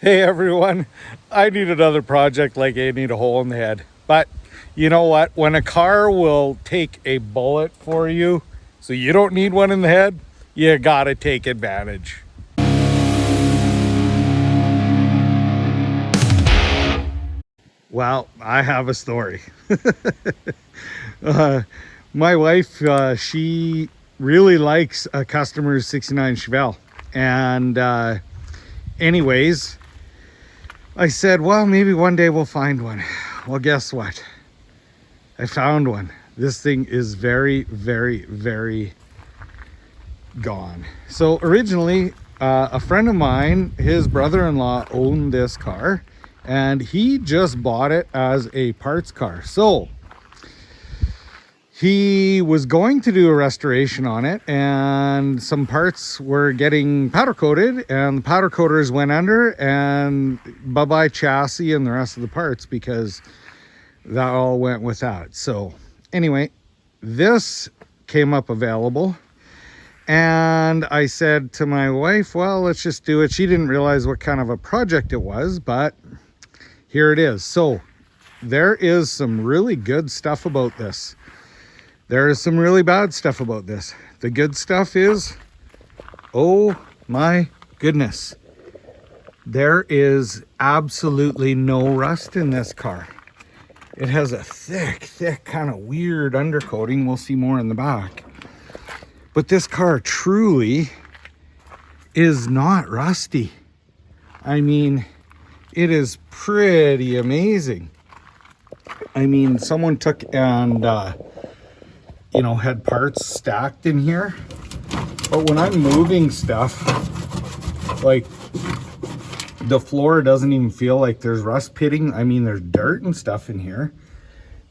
Hey everyone, I need another project like I need a hole in the head. But you know what? When a car will take a bullet for you, so you don't need one in the head, you gotta take advantage. Well, I have a story. uh, my wife, she really likes a customer's 69 Chevelle. And anyways, I said, well, maybe one day we'll find one. Well, guess what? I found one. This thing is very, very, very gone. So originally, a friend of mine, his brother-in-law owned this car, and he just bought it as a parts car. So he was going to do a restoration on it, and some parts were getting powder coated, and the powder coaters went under, and bye-bye chassis and the rest of the parts, because that all went with that. So anyway, this came up available, and I said to my wife, well, let's just do it. She didn't realize what kind of a project it was, but here it is. So there is some really good stuff about this. There is some really bad stuff about this. The good stuff is, oh my goodness, there is absolutely no rust in this car. It has a thick, kind of weird undercoating. We'll see more in the back. But this car truly is not rusty. I mean, it is pretty amazing. I mean, someone took and had parts stacked in here. But when I'm moving stuff, like, the floor doesn't even feel like there's rust pitting. I mean, there's dirt and stuff in here,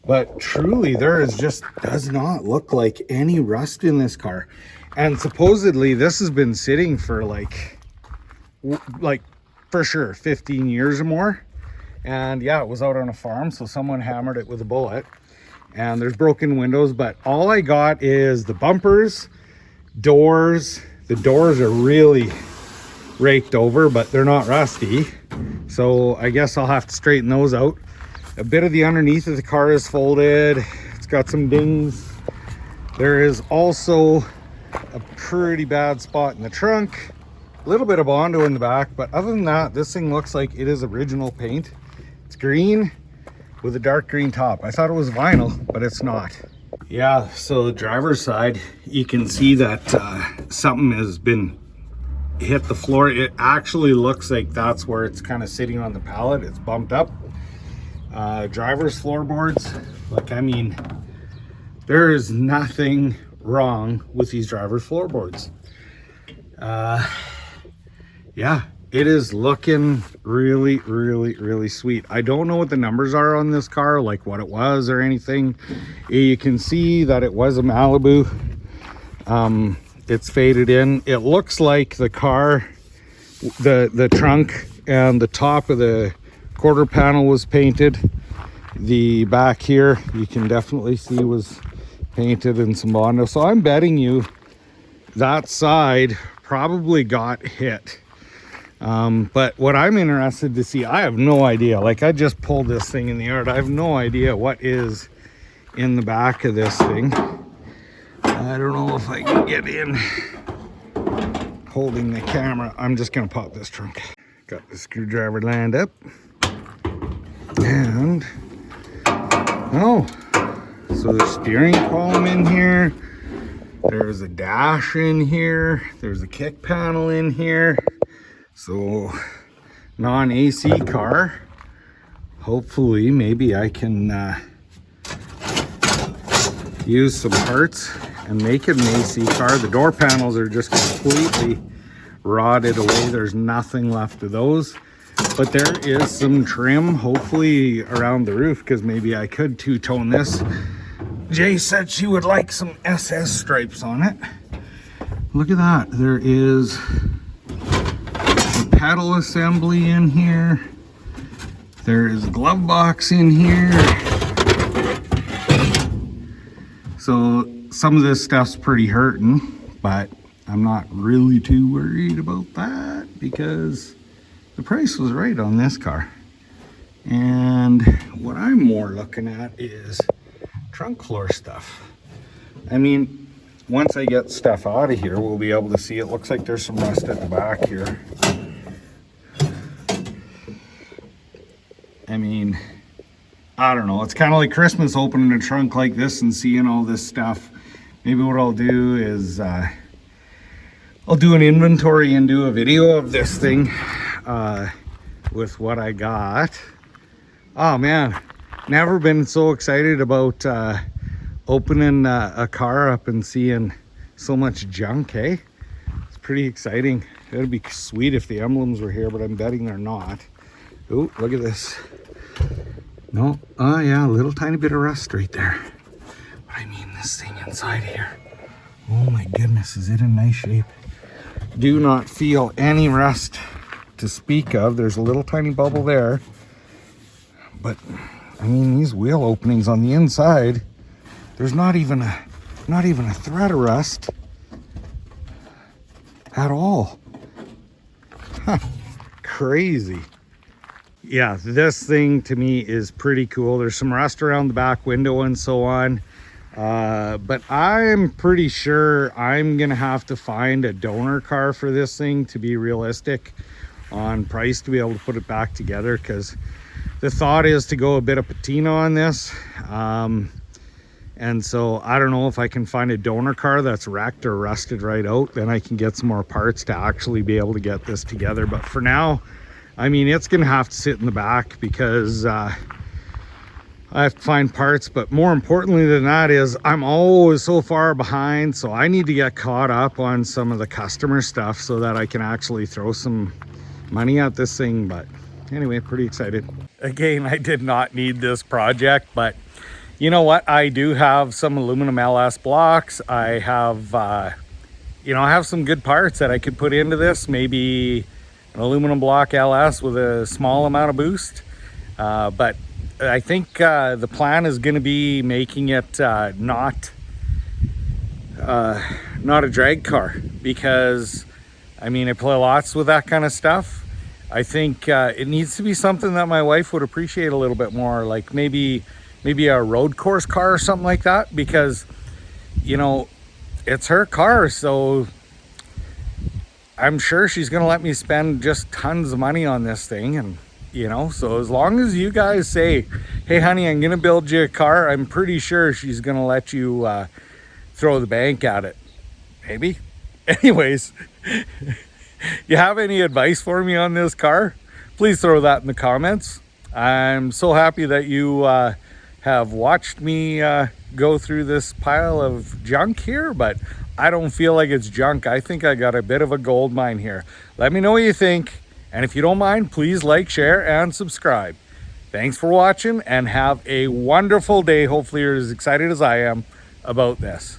but truly there is just does not look like any rust in this car. And supposedly this has been sitting for like for sure 15 years or more. And yeah, it was out on a farm, so someone hammered it with a bullet, and there's broken windows. But all I got is the bumpers, doors. The doors are really raked over, but they're not rusty, so I guess I'll have to straighten those out. A bit of the underneath of the car is folded. It's got some dings. There is also a pretty bad spot in the trunk, a little bit of Bondo in the back, but other than that, this thing looks like it is original paint. It's green with a dark green top. I thought it was vinyl, but it's not. Yeah, so the driver's side, you can see that something has been hit the floor. It actually looks like that's where it's kind of sitting on the pallet. It's bumped up. Driver's floorboards, like, I mean, there is nothing wrong with these driver's floorboards. Yeah, it is looking really, really, really sweet. I don't know what the numbers are on this car, like what it was or anything. You can see that it was a Malibu. It's faded in. It looks like the car, the trunk and the top of the quarter panel was painted. The back here, you can definitely see, was painted in some Bondo. So I'm betting you that side probably got hit. But what I'm interested to see, I have no idea. Like, I just pulled this thing in the yard. I have no idea what is in the back of this thing. I don't know if I can get in holding the camera. I'm just gonna pop this trunk. Got the screwdriver lined up. And, oh, so the steering column in here. There's a dash in here. There's a kick panel in here. So, non-AC car. Hopefully, maybe I can use some parts and make it an AC car. The door panels are just completely rotted away. There's nothing left of those, but there is some trim hopefully around the roof, because maybe I could two-tone this. Jay said she would like some SS stripes on it. Look at that. There is a pedal assembly in here. There is a glove box in here. So some of this stuff's pretty hurting, but I'm not really too worried about that because the the price was right on this car. And what I'm more looking at is trunk floor stuff. I mean, once I get stuff out of here, we'll be able to see. It looks like there's some rust at the back here. I mean, I don't know. It's kind of like Christmas, opening a trunk like this and seeing all this stuff. Maybe what I'll do is I'll do an inventory and do a video of this thing with what I got. Oh man, never been so excited about opening a car up and seeing so much junk, eh? It's pretty exciting. It'd be sweet if the emblems were here, but I'm betting they're not. Oh, look at this. No, oh yeah, a little tiny bit of rust right there. But I mean, this thing inside here. Oh my goodness, is it in nice shape? Do not feel any rust to speak of. There's a little tiny bubble there. But I mean, these wheel openings on the inside, there's not even a thread of rust at all. Huh. Crazy. Yeah, this thing to me is pretty cool. There's some rust around the back window and so on. But I'm pretty sure I'm gonna have to find a donor car for this thing to be realistic on price to be able to put it back together, because the thought is to go a bit of patina on this. And so I don't know if I can find a donor car that's wrecked or rusted right out, then I can get some more parts to actually be able to get this together. But for now, I mean, it's gonna have to sit in the back because I have to find parts. But more importantly than that is I'm always so far behind, so I need to get caught up on some of the customer stuff so that I can actually throw some money at this thing. But anyway, pretty excited. Again, I did not need this project, but you know what? I do have some aluminum LS blocks. I have, you know, I have some good parts that I could put into this. Maybe an aluminum block LS with a small amount of boost. But I think the plan is going to be making it not a drag car, because I mean, I play lots with that kind of stuff. I think it needs to be something that my wife would appreciate a little bit more, like maybe a road course car or something like that, because you know, it's her car, so I'm sure she's gonna let me spend just tons of money on this thing. And you know, so as long as you guys say, hey honey, I'm gonna build you a car, I'm pretty sure she's gonna let you throw the bank at it, maybe. Anyways, you have any advice for me on this car, please throw that in the comments. I'm so happy that you have watched me go through this pile of junk here, but I don't feel like it's junk. I think I got a bit of a gold mine here. Let me know what you think, and if you don't mind, please like, share, and subscribe. Thanks for watching, and have a wonderful day. Hopefully you're as excited as I am about this.